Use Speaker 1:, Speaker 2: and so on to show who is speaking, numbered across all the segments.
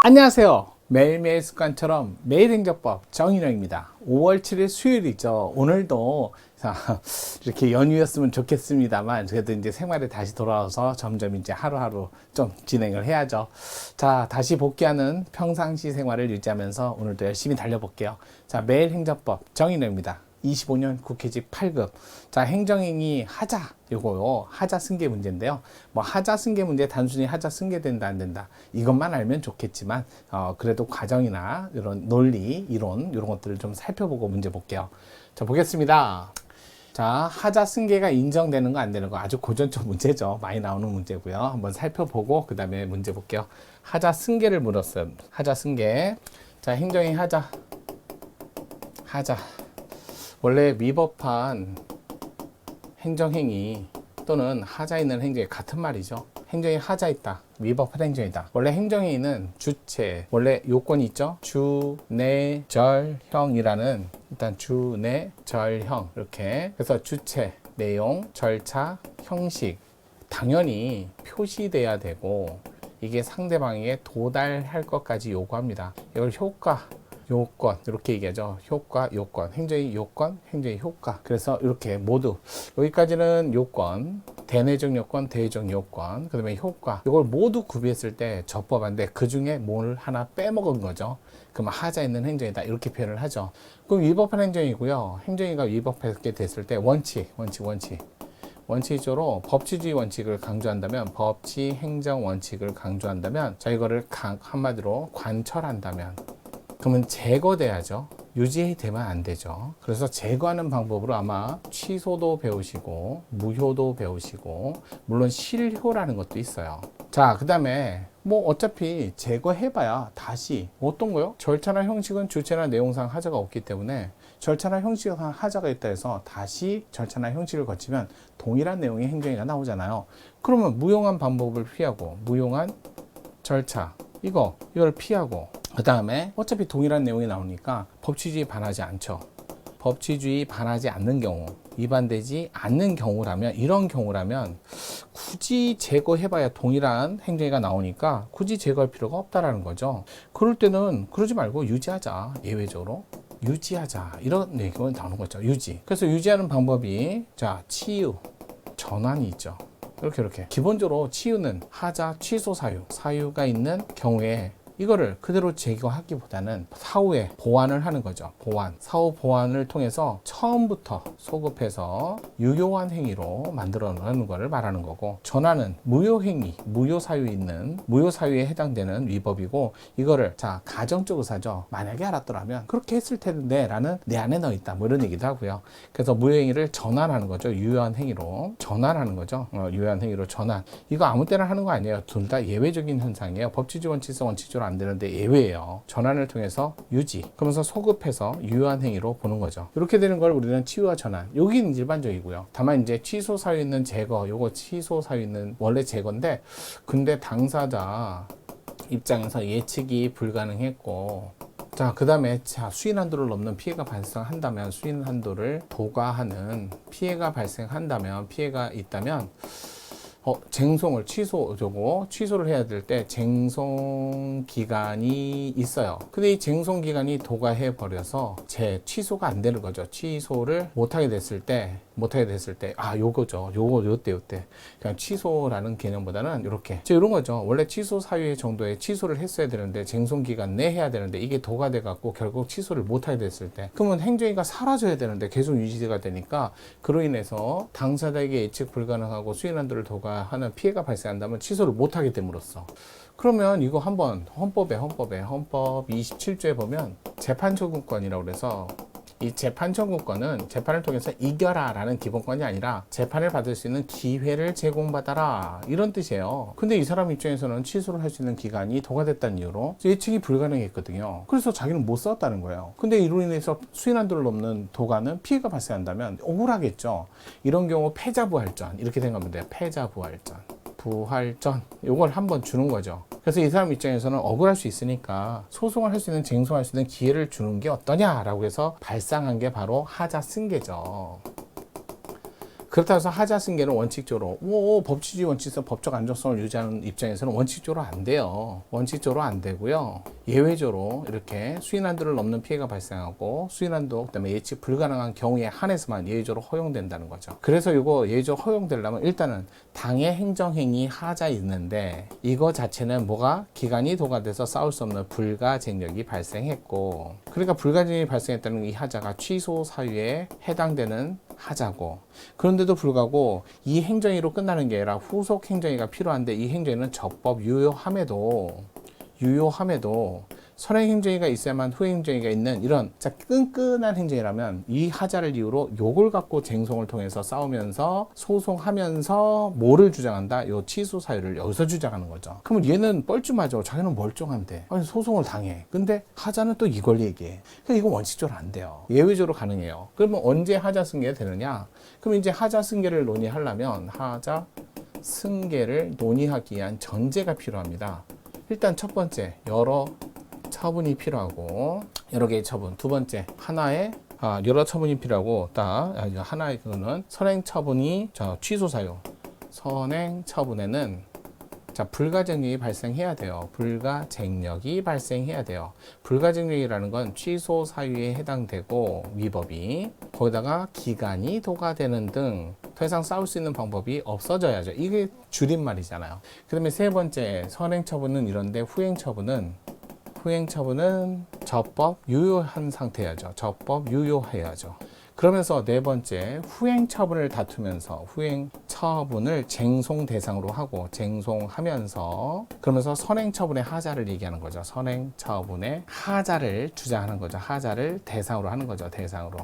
Speaker 1: 안녕하세요. 매일매일 습관처럼 매일행정법 정인영입니다. 5월 7일 수요일이죠. 오늘도 이렇게 연휴였으면 좋겠습니다만 그래도 이제 생활에 다시 돌아와서 점점 이제 하루하루 좀 진행을 해야죠. 자, 다시 복귀하는 평상시 생활을 유지하면서 오늘도 열심히 달려볼게요. 자, 매일행정법 정인영입니다. 25년 국회직 8급. 자, 행정행위 하자. 요거요. 하자 승계 문제인데요. 뭐 하자 승계 문제 단순히 하자 승계된다 안 된다. 이것만 알면 좋겠지만 그래도 과정이나 이런 논리, 이론 이런 것들을 좀 살펴보고 문제 볼게요. 자, 보겠습니다. 자, 하자 승계가 인정되는 거 안 되는 거 아주 고전적 문제죠. 많이 나오는 문제고요. 한번 살펴보고 그 다음에 문제 볼게요. 하자 승계를 물었어요. 하자 승계. 자, 행정행위 하자. 원래 위법한 행정행위 또는 하자 있는 행정이 같은 말이죠. 행정이 하자 있다. 위법한 행정이다. 원래 행정행위는 주체, 원래 요건이 있죠. 주, 내, 절, 형이라는 일단 주, 내, 절, 형 이렇게. 그래서 주체, 내용, 절차, 형식 당연히 표시돼야 되고 이게 상대방에게 도달할 것까지 요구합니다. 이걸 효과, 요건 이렇게 얘기하죠. 효과, 요건, 행정의 요건, 행정의 효과. 그래서 이렇게 모두 여기까지는 요건, 대내적 요건, 대외적 요건, 그 다음에 효과. 이걸 모두 구비했을 때 적법한데 그 중에 뭘 하나 빼먹은 거죠. 그럼 하자 있는 행정이다 이렇게 표현을 하죠. 그럼 위법한 행정이고요. 행정이가 위법하게 됐을 때 원칙적으로 법치주의 원칙을 강조한다면 법치 행정 원칙을 강조한다면 자 이거를 한마디로 관철한다면 그러면 제거돼야죠. 유지되면 안 되죠. 그래서 제거하는 방법으로 아마 취소도 배우시고 무효도 배우시고 물론 실효라는 것도 있어요. 자, 그 다음에 뭐 어차피 제거해봐야 다시 어떤 거요? 절차나 형식은 주체나 내용상 하자가 없기 때문에 절차나 형식상 하자가 있다 해서 다시 절차나 형식을 거치면 동일한 내용의 행정이가 나오잖아요. 그러면 무용한 방법을 피하고 무용한 절차 이걸 피하고 그 다음에 어차피 동일한 내용이 나오니까 법치주의 반하지 않죠. 법치주의 반하지 않는 경우 위반되지 않는 경우라면 이런 경우라면 굳이 제거해봐야 동일한 행정이가 나오니까 굳이 제거할 필요가 없다라는 거죠. 그럴 때는 그러지 말고 유지하자. 예외적으로 유지하자 이런 얘기가 나오는 거죠. 유지. 그래서 유지하는 방법이 자 치유 전환이 있죠. 이렇게 기본적으로 치유는 하자 취소 사유가 있는 경우에 이거를 그대로 제거하기보다는 사후에 보완을 하는 거죠. 사후 보완을 통해서 처음부터 소급해서 유효한 행위로 만들어 놓는 것을 말하는 거고 전환은 무효행위, 무효사유에 해당되는 위법이고 이거를 자 가정적 의사죠. 만약에 알았더라면 그렇게 했을 텐데 라는 내 안에 넣어 있다 뭐 이런 얘기도 하고요. 그래서 무효행위를 전환하는 거죠. 유효한 행위로 전환하는 거죠. 유효한 행위로 전환. 이거 아무 때나 하는 거 아니에요. 둘 다 예외적인 현상이에요. 법치주의 원칙적으로 안 되는데 예외예요. 전환을 통해서 유지. 그러면서 소급해서 유효한 행위로 보는 거죠. 이렇게 되는 걸 우리는 치유와 전환. 여기는 일반적이고요. 다만 이제 취소 사유 있는 제거. 요거 취소 사유 있는 원래 제거인데 근데 당사자 입장에서 예측이 불가능했고 자, 그 다음에 수인 한도를 넘는 피해가 발생한다면 수인 한도를 도과하는 피해가 발생한다면 피해가 있다면 쟁송을 취소를 해야 될 때 쟁송 기간이 있어요. 근데 이 쟁송 기간이 도과해 버려서 취소가 안 되는 거죠. 취소를 못하게 됐을 때 요거죠. 요때 그냥 취소라는 개념보다는 이렇게 이런 거죠. 원래 취소 사유의 정도에 취소를 했어야 되는데 쟁송 기간 내에 해야 되는데 이게 도과돼 갖고 결국 취소를 못하게 됐을 때 그러면 행정위가 사라져야 되는데 계속 유지가 되니까 그로 인해서 당사자에게 예측 불가능하고 수인 한도를 도과하는 피해가 발생한다면 취소를 못하게 됨으로써 그러면 이거 한번 헌법 27조에 보면 재판 청구권이라고 그래서 이 재판 청구권은 재판을 통해서 이겨라 라는 기본권이 아니라 재판을 받을 수 있는 기회를 제공받아라 이런 뜻이에요. 근데 이 사람 입장에서는 취소를 할 수 있는 기간이 도과됐다는 이유로 예측이 불가능했거든요. 그래서 자기는 못 썼다는 거예요. 근데 이로 인해서 수인 한도를 넘는 도과는 피해가 발생한다면 억울하겠죠. 이런 경우 패자부활전 이렇게 생각하면 돼요. 부활전 이걸 한번 주는 거죠. 그래서 이 사람 입장에서는 억울할 수 있으니까 소송을 할 수 있는 쟁송할 수 있는 기회를 주는 게 어떠냐라고 해서 발상한 게 바로 하자 승계죠. 그렇다고 해서 하자 승계는 원칙적으로 법치주의 원칙에서 법적 안정성을 유지하는 입장에서는 원칙적으로 안 돼요. 원칙적으로 안 되고요. 예외적으로 이렇게 수인한도를 넘는 피해가 발생하고 수인한도 그다음에 예측 불가능한 경우에 한해서만 예외적으로 허용된다는 거죠. 그래서 이거 예외적으로 허용되려면 일단은 당의 행정행위 하자 있는데 이거 자체는 뭐가 기간이 도과돼서 싸울 수 없는 불가쟁력이 발생했고, 그러니까 불가쟁력이 발생했다는 이 하자가 취소 사유에 해당되는 하자고, 그런데도 불구하고 이 행정위로 끝나는 게 아니라 후속 행정위가 필요한데 이 행정위는 적법 유효함에도 선행행정위가 있어야만 후행정위가 있는 이런 끈끈한 행정이라면 이 하자를 이유로 요걸 갖고 쟁송을 통해서 싸우면서 소송하면서 뭐를 주장한다? 요 취소 사유를 여기서 주장하는 거죠. 그러면 얘는 뻘쭘하죠. 자기는 멀쩡한데 아니 소송을 당해. 근데 하자는 또 이걸 얘기해. 그러니까 이거 원칙적으로 안 돼요. 예외적으로 가능해요. 그러면 언제 하자 승계가 되느냐? 그럼 이제 하자 승계를 논의하려면 하자 승계를 논의하기 위한 전제가 필요합니다. 일단 첫 번째, 여러 처분이 필요하고, 여러 개의 처분. 두 번째, 하나의 여러 처분이 필요하고, 하나의 그거는 선행 처분이 취소 사유. 선행 처분에는 불가쟁력이 발생해야 돼요. 불가쟁력이 발생해야 돼요. 불가쟁력이라는 건 취소 사유에 해당되고 위법이 거기다가 기간이 도과되는 등 더 이상 싸울 수 있는 방법이 없어져야죠. 이게 줄임말이잖아요. 그 다음에 세 번째, 선행 처분은 이런데 후행 처분은 적법 유효한 상태여야죠. 적법 유효해야죠. 그러면서 네 번째, 후행 처분을 다투면서 후행 처분을 쟁송 대상으로 하고 쟁송하면서 그러면서 선행 처분의 하자를 얘기하는 거죠. 선행 처분의 하자를 주장하는 거죠. 하자를 대상으로 하는 거죠. 대상으로.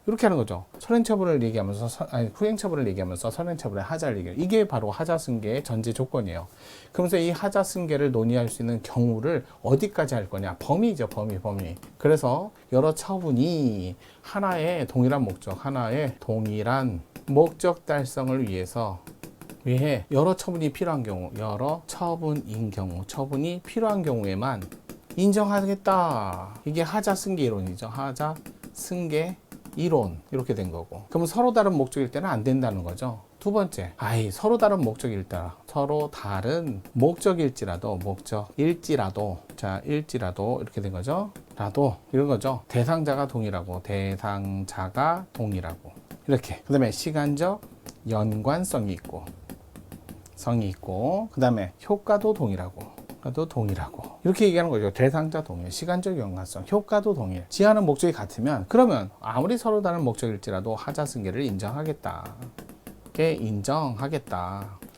Speaker 1: 이렇게 하는 거죠. 선행 처분을 얘기하면서 후행 처분을 얘기하면서 선행 처분의 하자를 얘기해요. 이게 바로 하자 승계의 전제 조건이에요. 그러면서 이 하자 승계를 논의할 수 있는 경우를 어디까지 할 거냐? 범위죠, 범위. 그래서 여러 처분이 하나의 동일한 목적 달성을 위해 여러 처분이 필요한 경우, 처분이 필요한 경우에만 인정하겠다. 이게 하자 승계 이론이죠. 하자 승계 이론, 이렇게 된 거고. 그러면 서로 다른 목적일 때는 안 된다는 거죠. 두 번째, 서로 다른 목적일지라도 이렇게 된 거죠. 이런 거죠. 대상자가 동일하고 이렇게. 그 다음에 시간적 연관성이 있고 그 다음에 효과도 동일하고 이렇게 얘기하는 거죠. 대상자 동일, 시간적 연관성, 효과도 동일. 지하는 목적이 같으면 그러면 아무리 서로 다른 목적일지라도 하자 승계를 인정하겠다.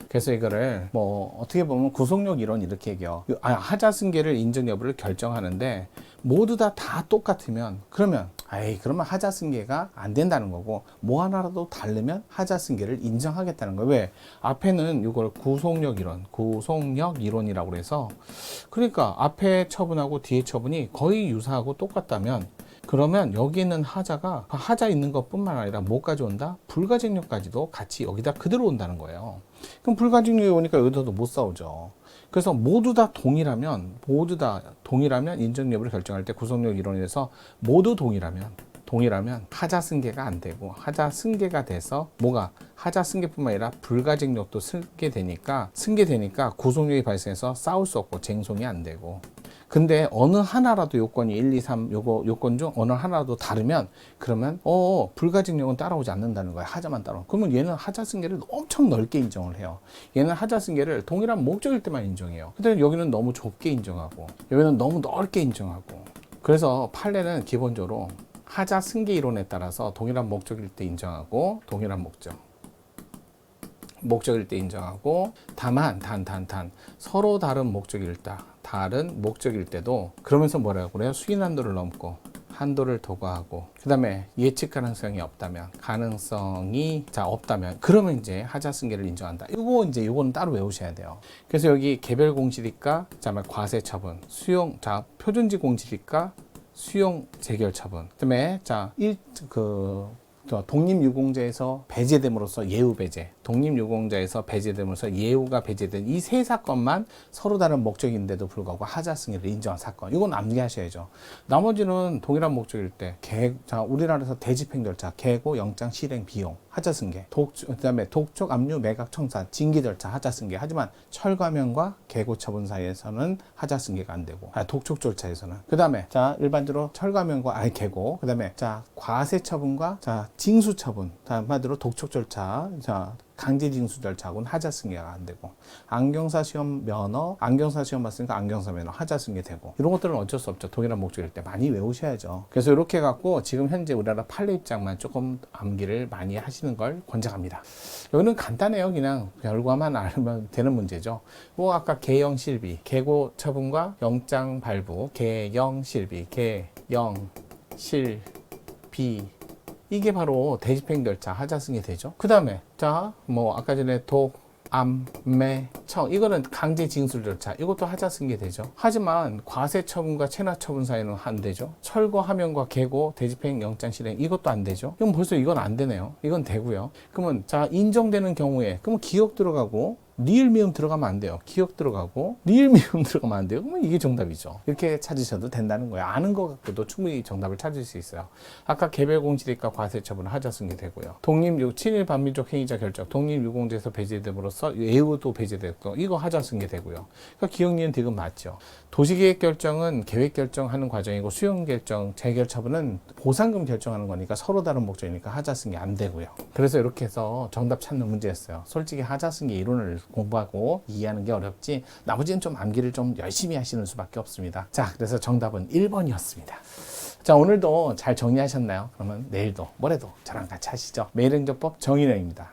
Speaker 1: 그래서 이거를 어떻게 보면 구속력 이론 이렇게 얘기해요. 하자 승계를 인정 여부를 결정하는데 모두 다 똑같으면 그러면 하자 승계가 안 된다는 거고, 뭐 하나라도 다르면 하자 승계를 인정하겠다는 거예요. 왜? 앞에는 이걸 구속력 이론이라고 그래서, 그러니까 앞에 처분하고 뒤에 처분이 거의 유사하고 똑같다면 그러면 여기 있는 하자가 하자 있는 것뿐만 아니라 뭐까지 온다? 불가쟁력까지도 같이 여기다 그대로 온다는 거예요. 그럼 불가쟁력이 오니까 여기서도 못 싸우죠. 그래서 모두 다 동일하면 인정 여부를 결정할 때 구속력 이론에서 모두 동일하면 하자 승계가 안 되고, 하자 승계가 돼서 하자 승계뿐만 아니라 불가쟁력도 승계되니까 구속력이 발생해서 싸울 수 없고 쟁송이 안 되고. 근데 어느 하나라도 요건이 1, 2, 3 요건 중 어느 하나라도 다르면 그러면 불가증력은 따라오지 않는다는 거야. 하자만 따라오. 그러면 얘는 하자 승계를 엄청 넓게 인정을 해요. 얘는 하자 승계를 동일한 목적일 때만 인정해요. 근데 여기는 너무 좁게 인정하고 여기는 너무 넓게 인정하고. 그래서 판례는 기본적으로 하자 승계 이론에 따라서 동일한 목적일 때 인정하고, 목적일 때 인정하고, 다만 서로 다른 목적일 때도 그러면서 뭐라고 그래요? 수인 한도를 넘고 한도를 도과하고, 그 다음에 예측 가능성이 없다면 그러면 이제 하자 승계를 인정한다. 이거는 따로 외우셔야 돼요. 그래서 여기 개별 공실이가 과세 처분, 표준지 공실이가 수용 재결 처분. 그다음에 독립유공자에서 배제됨으로써 예우 배제. 독립유공자에서 배제되면서 예우가 배제된 이 세 사건만 서로 다른 목적인데도 불구하고 하자 승인을 인정한 사건. 이건 암기하셔야죠. 나머지는 동일한 목적일 때, 자, 우리나라에서 대집행 절차, 계고, 영장, 실행, 비용, 하자 승계, 그다음에 독촉, 압류, 매각, 청산, 징계 절차, 하자 승계. 하지만 철거명과 계고 처분 사이에서는 하자 승계가 안 되고, 독촉 절차에서는. 그다음에 자, 일반적으로 철거명과 계고, 그다음에 자, 과세 처분과 자, 징수 처분, 한마디로 독촉 절차, 자, 강제징수 절차하고는 하자 승계가 안 되고, 안경사 시험 면허, 안경사 시험 봤으니까 안경사 면허 하자 승계 되고, 이런 것들은 어쩔 수 없죠. 동일한 목적일 때 많이 외우셔야죠. 그래서 이렇게 해갖고 지금 현재 우리나라 판례 입장만 조금 암기를 많이 하시는 걸 권장합니다. 여기는 간단해요. 그냥 결과만 알면 되는 문제죠. 뭐 아까 개영 실비, 계고 처분과 영장 발부, 개영 실비, 개영 실비, 이게 바로 대집행 절차 하자 승계 되죠. 그 다음에 자, 뭐 아까 전에 독, 암, 매, 청, 이거는 강제 징수 절차, 이것도 하자 승계 되죠. 하지만 과세 처분과 체납 처분 사이는 안 되죠. 철거 하명과 계고, 대집행 영장 실행, 이것도 안 되죠. 그럼 벌써 이건 안 되네요. 이건 되고요. 그러면 자, 인정되는 경우에 그러면 기억 들어가고 리을 미음 들어가면 안 돼요. 기억 들어가고 리을 미음 들어가면 안 돼요. 그러면 이게 정답이죠. 이렇게 찾으셔도 된다는 거예요. 아는 것 갖고도 충분히 정답을 찾을 수 있어요. 아까 개별공실이익과 과세처분은 하자 승계 되고요. 친일 반민족 행위자 결정, 독립유공자에서 배제됨으로써 예우도 배제됐고, 이거 하자 승계 되고요. 그러니까 기억, 니은, 디귿 맞죠. 도시계획 결정은 계획 결정하는 과정이고, 수용 결정, 재결 처분은 보상금 결정하는 거니까 서로 다른 목적이니까 하자 승계 안 되고요. 그래서 이렇게 해서 정답 찾는 문제였어요. 솔직히 하자 승계 이론을 공부하고 이해하는 게 어렵지, 나머지는 좀 암기를 좀 열심히 하시는 수밖에 없습니다. 자, 그래서 정답은 1번이었습니다. 자, 오늘도 잘 정리하셨나요? 그러면 내일도 모레도 저랑 같이 하시죠. 매일행정법 정인영입니다.